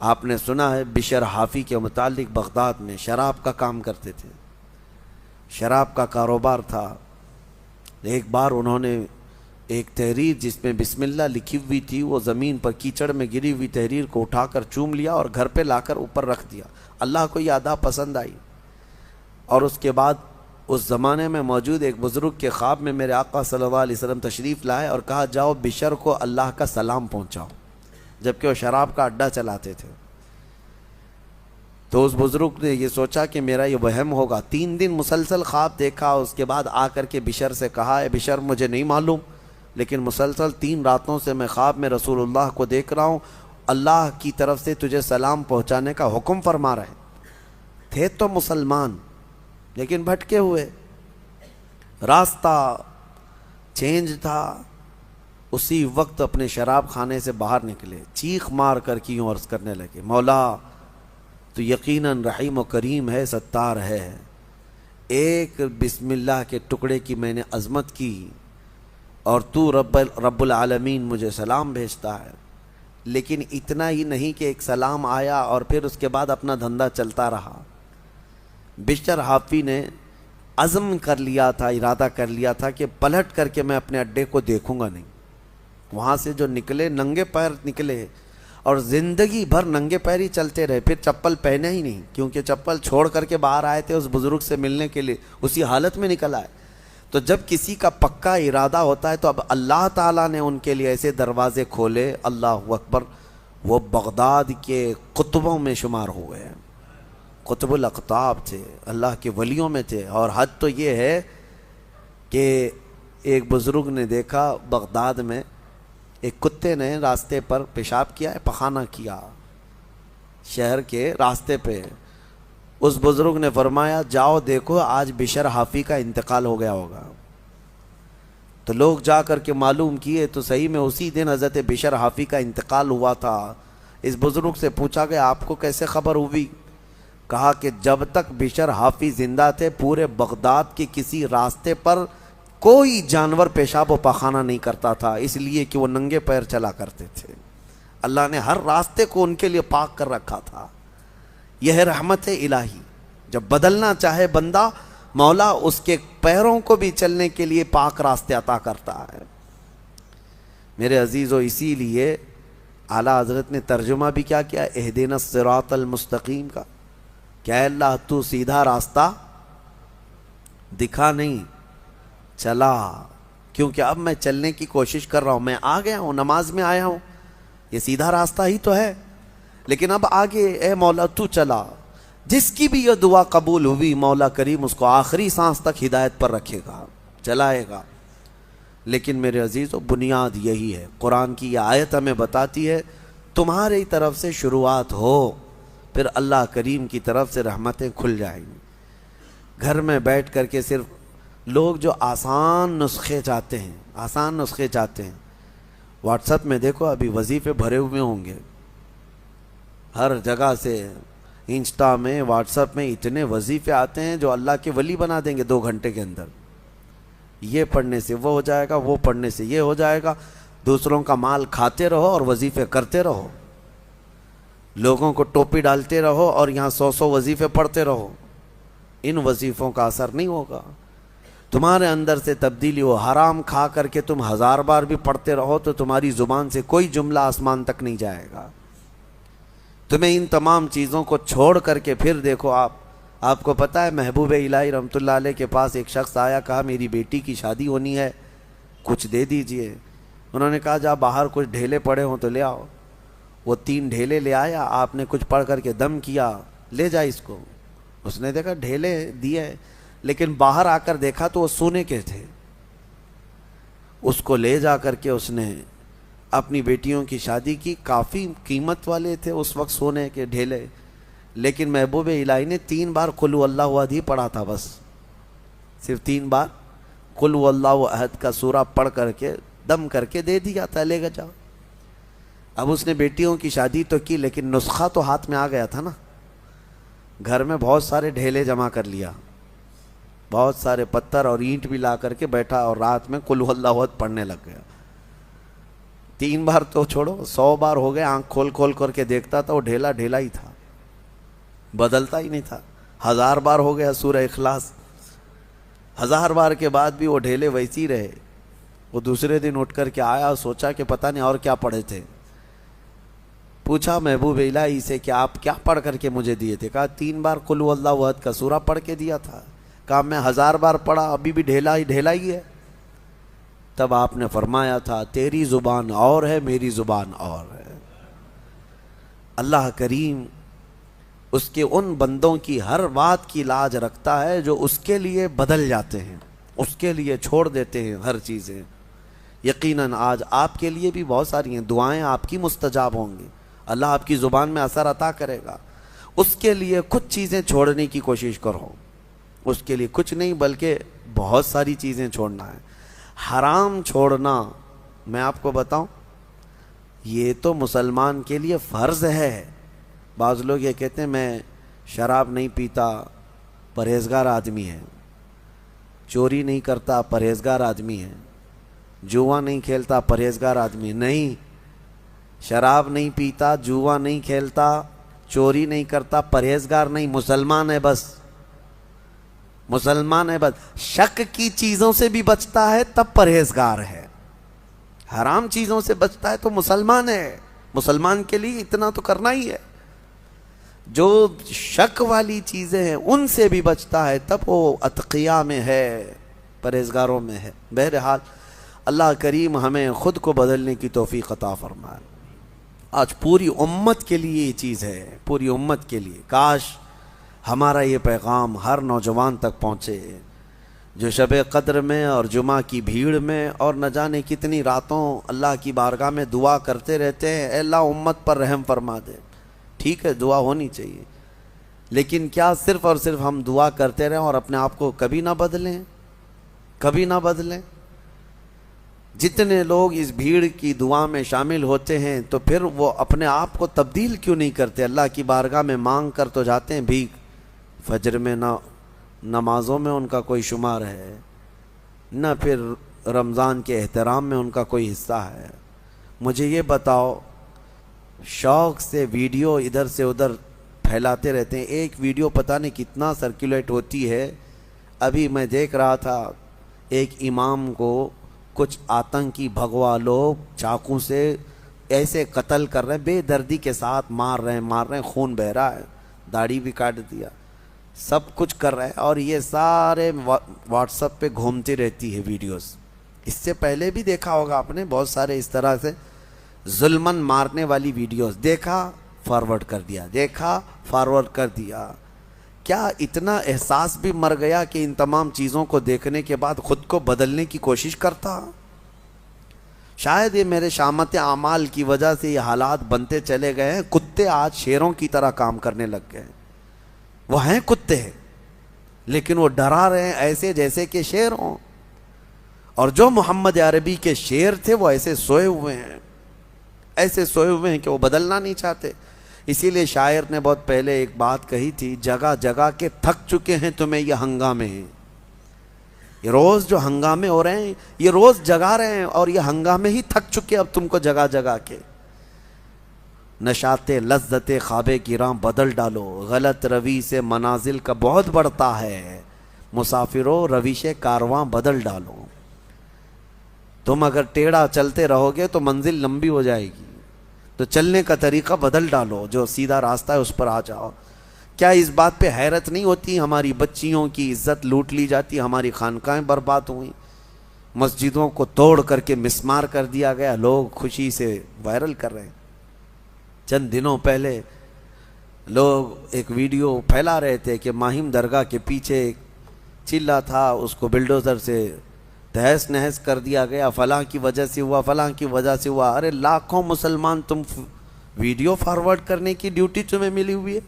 آپ نے سنا ہے بشر حافی کے متعلق بغداد میں شراب کا کام کرتے تھے، شراب کا کاروبار تھا۔ ایک بار انہوں نے ایک تحریر جس میں بسم اللہ لکھی ہوئی تھی، وہ زمین پر کیچڑ میں گری ہوئی تحریر کو اٹھا کر چوم لیا اور گھر پہ لا کر اوپر رکھ دیا۔ اللہ کو یہ ادا پسند آئی، اور اس کے بعد اس زمانے میں موجود ایک بزرگ کے خواب میں میرے آقا صلی اللہ علیہ وسلم تشریف لائے اور کہا جاؤ بشر کو اللہ کا سلام پہنچاؤ، جبکہ وہ شراب کا اڈا چلاتے تھے۔ تو اس بزرگ نے یہ سوچا کہ میرا یہ وہم ہوگا، 3 دن مسلسل خواب دیکھا، اس کے بعد آ کر کے بشر سے کہا اے بشر مجھے نہیں معلوم، لیکن مسلسل 3 راتوں سے میں خواب میں رسول اللہ کو دیکھ رہا ہوں، اللہ کی طرف سے تجھے سلام پہنچانے کا حکم فرما رہے تھے۔ تو مسلمان لیکن بھٹکے ہوئے، راستہ چینج تھا۔ اسی وقت اپنے شراب خانے سے باہر نکلے، چیخ مار کر کی یوں عرض کرنے لگے مولا تو یقیناً رحیم و کریم ہے، ستار ہے، ایک بسم اللہ کے ٹکڑے کی میں نے عظمت کی اور تو رب العالمین مجھے سلام بھیجتا ہے، لیکن اتنا ہی نہیں کہ ایک سلام آیا اور پھر اس کے بعد اپنا دھندا چلتا رہا۔ بشر حافی نے عزم کر لیا تھا، ارادہ کر لیا تھا کہ پلٹ کر کے میں اپنے اڈے کو دیکھوں گا نہیں۔ وہاں سے جو نکلے ننگے پیر نکلے اور زندگی بھر ننگے پیر ہی چلتے رہے، پھر چپل پہنے ہی نہیں، کیونکہ چپل چھوڑ کر کے باہر آئے تھے اس بزرگ سے ملنے کے لیے، اسی حالت میں نکل آئے۔ تو جب کسی کا پکا ارادہ ہوتا ہے تو اب اللہ تعالیٰ نے ان کے لیے ایسے دروازے کھولے، اللہ اکبر، وہ بغداد کے قطبوں میں شمار ہوئے ہیں، قطب الاقطاب تھے، اللہ کے ولیوں میں تھے۔ اور حد تو یہ ہے کہ ایک بزرگ نے دیکھا بغداد میں ایک کتے نے راستے پر پیشاب کیا ہے، پخانہ کیا شہر کے راستے پہ۔ اس بزرگ نے فرمایا جاؤ دیکھو آج بشر حافی کا انتقال ہو گیا ہوگا۔ تو لوگ جا کر کے معلوم کیے تو صحیح میں اسی دن حضرت بشر حافی کا انتقال ہوا تھا۔ اس بزرگ سے پوچھا گیا آپ کو کیسے خبر ہوئی؟ کہا کہ جب تک بشر حافی زندہ تھے پورے بغداد کے کسی راستے پر کوئی جانور پیشاب و پخانہ نہیں کرتا تھا، اس لیے کہ وہ ننگے پیر چلا کرتے تھے۔ اللہ نے ہر راستے کو ان کے لیے پاک کر رکھا تھا۔ یہ ہے رحمت الہی، جب بدلنا چاہے بندہ مولا اس کے پیروں کو بھی چلنے کے لیے پاک راستے عطا کرتا ہے۔ میرے عزیزو، اسی لیے اعلیٰ حضرت نے ترجمہ بھی کیا اہدنا الصراط المستقیم کا، کیا اللہ تو سیدھا راستہ دکھا نہیں، چلا، کیونکہ اب میں چلنے کی کوشش کر رہا ہوں، میں آ گیا ہوں، نماز میں آیا ہوں، یہ سیدھا راستہ ہی تو ہے، لیکن اب آگے اے مولا تو چلا۔ جس کی بھی یہ دعا قبول ہوئی مولا کریم اس کو آخری سانس تک ہدایت پر رکھے گا، چلائے گا۔ لیکن میرے عزیزو بنیاد یہی ہے، قرآن کی یہ آیت ہمیں بتاتی ہے تمہاری طرف سے شروعات ہو، پھر اللہ کریم کی طرف سے رحمتیں کھل جائیں گی۔ گھر میں بیٹھ کر کے صرف لوگ جو آسان نسخے چاہتے ہیں، واٹس ایپ میں دیکھو ابھی وظیفے بھرے ہوئے ہوں گے، ہر جگہ سے انسٹا میں واٹس ایپ میں اتنے وظیفے آتے ہیں جو اللہ کے ولی بنا دیں گے 2 گھنٹے کے اندر۔ یہ پڑھنے سے وہ ہو جائے گا، وہ پڑھنے سے یہ ہو جائے گا، دوسروں کا مال کھاتے رہو اور وظیفے کرتے رہو، لوگوں کو ٹوپی ڈالتے رہو اور یہاں 100 وظیفے پڑھتے رہو، ان وظیفوں کا اثر نہیں ہوگا۔ تمہارے اندر سے تبدیلی ہو، حرام کھا کر کے تم 1000 بار بھی پڑھتے رہو تو تمہاری زبان سے کوئی جملہ آسمان تک نہیں جائے گا۔ تمہیں ان تمام چیزوں کو چھوڑ کر کے پھر دیکھو، آپ کو پتہ ہے محبوب الہی رحمۃ اللہ علیہ کے پاس ایک شخص آیا، کہا میری بیٹی کی شادی ہونی ہے، کچھ دے دیجئے۔ انہوں نے کہا جا باہر کچھ ڈھیلے پڑے ہوں تو لے آؤ۔ وہ 3 ڈھیلے لے آیا، آپ نے کچھ پڑھ کر کے دم کیا، لے جا اس کو۔ اس نے دیکھا ڈھیلے دیے، لیکن باہر آ کر دیکھا تو وہ سونے کے تھے۔ اس کو لے جا کر کے اس نے اپنی بیٹیوں کی شادی کی، کافی قیمت والے تھے اس وقت سونے کے ڈھیلے، لیکن محبوب الہی نے 3 بار قل هو اللہ احد ہی پڑھا تھا، بس صرف 3 بار قل هو اللہ احد کا سورہ پڑھ کر کے دم کر کے دے دیا تھا، لے گا جاؤ۔ اب اس نے بیٹیوں کی شادی تو کی، لیکن نسخہ تو ہاتھ میں آ گیا تھا نا، گھر میں بہت سارے ڈھیلے جمع کر لیا، بہت سارے پتھر اور اینٹ بھی لا کر کے بیٹھا اور رات میں قل هو اللہ احد پڑھنے لگ گیا۔ 3 بار تو چھوڑو 100 بار ہو گئے، آنکھ کھول کھول کر کے دیکھتا تھا، وہ ڈھیلا ڈھیلا ہی تھا، بدلتا ہی نہیں تھا۔ 1000 بار ہو گیا سورہ اخلاص، 1000 بار کے بعد بھی وہ ڈھیلے ویسے ہی رہے۔ وہ دوسرے دن اٹھ کر کے آیا، سوچا کہ پتہ نہیں اور کیا پڑھے تھے، پوچھا محبوب الہی سے کہ آپ کیا پڑھ کر کے مجھے دیے تھے؟ کہا 3 بار قل هو اللہ احد کا سورہ پڑھ کے دیا تھا۔ کہا میں 1000 بار پڑھا، ابھی بھی ڈھیلا ہی ہے۔ تب آپ نے فرمایا تھا تیری زبان اور ہے، میری زبان اور ہے۔ اللہ کریم اس کے ان بندوں کی ہر بات کی لاج رکھتا ہے جو اس کے لیے بدل جاتے ہیں، اس کے لیے چھوڑ دیتے ہیں ہر چیزیں۔ یقیناً آج آپ کے لیے بھی بہت ساری ہیں دعائیں، آپ کی مستجاب ہوں گی، اللہ آپ کی زبان میں اثر عطا کرے گا۔ اس کے لیے کچھ چیزیں چھوڑنے کی کوشش کرو، اس کے لیے کچھ نہیں بلکہ بہت ساری چیزیں چھوڑنا ہے۔ حرام چھوڑنا، میں آپ کو بتاؤں، یہ تو مسلمان کے لیے فرض ہے۔ بعض لوگ یہ کہتے ہیں میں شراب نہیں پیتا، پرہیزگار آدمی ہے، چوری نہیں کرتا، پرہیزگار آدمی ہے، جوا نہیں کھیلتا، پرہیزگار آدمی ہے۔ نہیں، شراب نہیں پیتا، جوا نہیں کھیلتا، چوری نہیں کرتا، پرہیزگار نہیں، مسلمان ہے بس، مسلمان ہے بس۔ شک کی چیزوں سے بھی بچتا ہے تب پرہیزگار ہے، حرام چیزوں سے بچتا ہے تو مسلمان ہے۔ مسلمان کے لیے اتنا تو کرنا ہی ہے۔ جو شک والی چیزیں ہیں ان سے بھی بچتا ہے تب وہ اتقیاء میں ہے، پرہیزگاروں میں ہے۔ بہرحال اللہ کریم ہمیں خود کو بدلنے کی توفیق عطا فرمائے۔ آج پوری امت کے لیے یہ چیز ہے، پوری امت کے لیے۔ کاش ہمارا یہ پیغام ہر نوجوان تک پہنچے جو شب قدر میں اور جمعہ کی بھیڑ میں اور نہ جانے کتنی راتوں اللہ کی بارگاہ میں دعا کرتے رہتے ہیں، اے اللہ امت پر رحم فرما دے۔ ٹھیک ہے، دعا ہونی چاہیے، لیکن کیا صرف اور صرف ہم دعا کرتے رہیں اور اپنے آپ کو کبھی نہ بدلیں؟ کبھی نہ بدلیں؟ جتنے لوگ اس بھیڑ کی دعا میں شامل ہوتے ہیں تو پھر وہ اپنے آپ کو تبدیل کیوں نہیں کرتے؟ اللہ کی بارگاہ میں مانگ کر تو جاتے ہیں بھیک، فجر میں نہ نمازوں میں ان کا کوئی شمار ہے، نہ پھر رمضان کے احترام میں ان کا کوئی حصہ ہے۔ مجھے یہ بتاؤ، شوق سے ویڈیو ادھر سے ادھر پھیلاتے رہتے ہیں، ایک ویڈیو پتہ نہیں کتنا سرکولیٹ ہوتی ہے۔ ابھی میں دیکھ رہا تھا ایک امام کو کچھ آتنکی بھگوا لوگ چاقو سے ایسے قتل کر رہے ہیں، بے دردی کے ساتھ مار رہے ہیں، خون بہہ رہا ہے، داڑھی بھی کاٹ دیا، سب کچھ کر رہے ہیں، اور یہ سارے واٹس ایپ پہ گھومتی رہتی ہے ویڈیوز۔ اس سے پہلے بھی دیکھا ہوگا آپ نے بہت سارے اس طرح سے ظلمن مارنے والی ویڈیوز، دیکھا فارورڈ کر دیا، دیکھا فارورڈ کر دیا۔ کیا اتنا احساس بھی مر گیا کہ ان تمام چیزوں کو دیکھنے کے بعد خود کو بدلنے کی کوشش کرتا؟ شاید یہ میرے شامت اعمال کی وجہ سے یہ حالات بنتے چلے گئے ہیں۔ کتے آج شیروں کی طرح کام کرنے لگ گئے، وہ ہیں کتے لیکن وہ ڈرا رہے ہیں ایسے جیسے کہ شیر ہوں، اور جو محمد عربی کے شیر تھے وہ ایسے سوئے ہوئے ہیں، ایسے سوئے ہوئے ہیں کہ وہ بدلنا نہیں چاہتے۔ اسی لیے شاعر نے بہت پہلے ایک بات کہی تھی، جگہ جگہ کے تھک چکے ہیں تمہیں یہ ہنگامے ہیں۔ یہ روز جو ہنگامے ہو رہے ہیں، یہ روز جگا رہے ہیں اور یہ ہنگامے ہی تھک چکے اب تم کو جگہ جگہ کے۔ نشاط لذت خواب گراں بدل ڈالو، غلط روی سے منازل کا بہت بڑھتا ہے، مسافروں رویش کارواں بدل ڈالو۔ تم اگر ٹیڑھا چلتے رہو گے تو منزل لمبی ہو جائے گی، تو چلنے کا طریقہ بدل ڈالو، جو سیدھا راستہ ہے اس پر آ جاؤ۔ کیا اس بات پہ حیرت نہیں ہوتی ہماری بچیوں کی عزت لوٹ لی جاتی، ہماری خانقاہیں برباد ہوئیں، مسجدوں کو توڑ کر کے مسمار کر دیا گیا، لوگ خوشی سے وائرل کر رہے ہیں۔ چند دنوں پہلے لوگ ایک ویڈیو پھیلا رہے تھے کہ ماہم درگاہ کے پیچھے ایک چلہ تھا، اس کو بلڈوزر سے تہس نہس کر دیا گیا، فلاں کی وجہ سے ہوا، فلاں کی وجہ سے ہوا۔ ارے لاکھوں مسلمان، تم ویڈیو فارورڈ کرنے کی ڈیوٹی تمہیں ملی ہوئی ہے،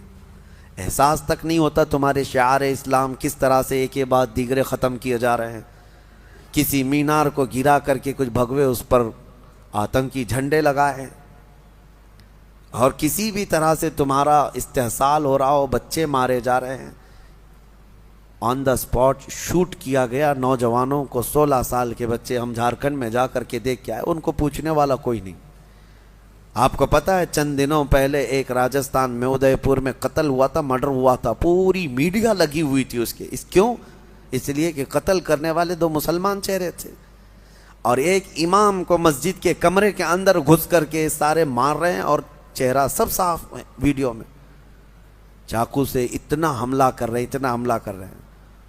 احساس تک نہیں ہوتا تمہارے شعار اسلام کس طرح سے ایک کے بعد دیگرے ختم کیے جا رہے ہیں۔ کسی مینار کو گرا کر کے کچھ بھگوے اس پر آتنکی جھنڈے لگائے، اور کسی بھی طرح سے تمہارا استحصال ہو رہا ہو، بچے مارے جا رہے ہیں۔ آن دا اسپاٹ شوٹ کیا گیا نوجوانوں کو، 16 سال کے بچے، ہم جھارکھنڈ میں جا کر کے دیکھ کے آئے، ان کو پوچھنے والا کوئی نہیں۔ آپ کو پتا ہے چند دنوں پہلے ایک راجستھان میں ادے پور میں قتل ہوا تھا، مرڈر ہوا تھا، پوری میڈیا لگی ہوئی تھی اس کے، کیوں؟ اس لیے کہ قتل کرنے والے 2 مسلمان چہرے تھے، اور ایک امام کو مسجد کے کمرے کے اندر گھس کر کے سارے مار رہے ہیں، اور چہرہ سب صاف ہے ویڈیو میں، چاقو سے اتنا حملہ کر رہے ہیں، اتنا حملہ کر رہے ہیں۔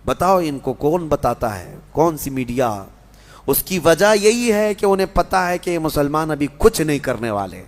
بتاؤ ان کو کون بتاتا ہے، کون سی میڈیا؟ اس کی وجہ یہی ہے کہ انہیں پتا ہے کہ یہ مسلمان ابھی کچھ نہیں کرنے والے۔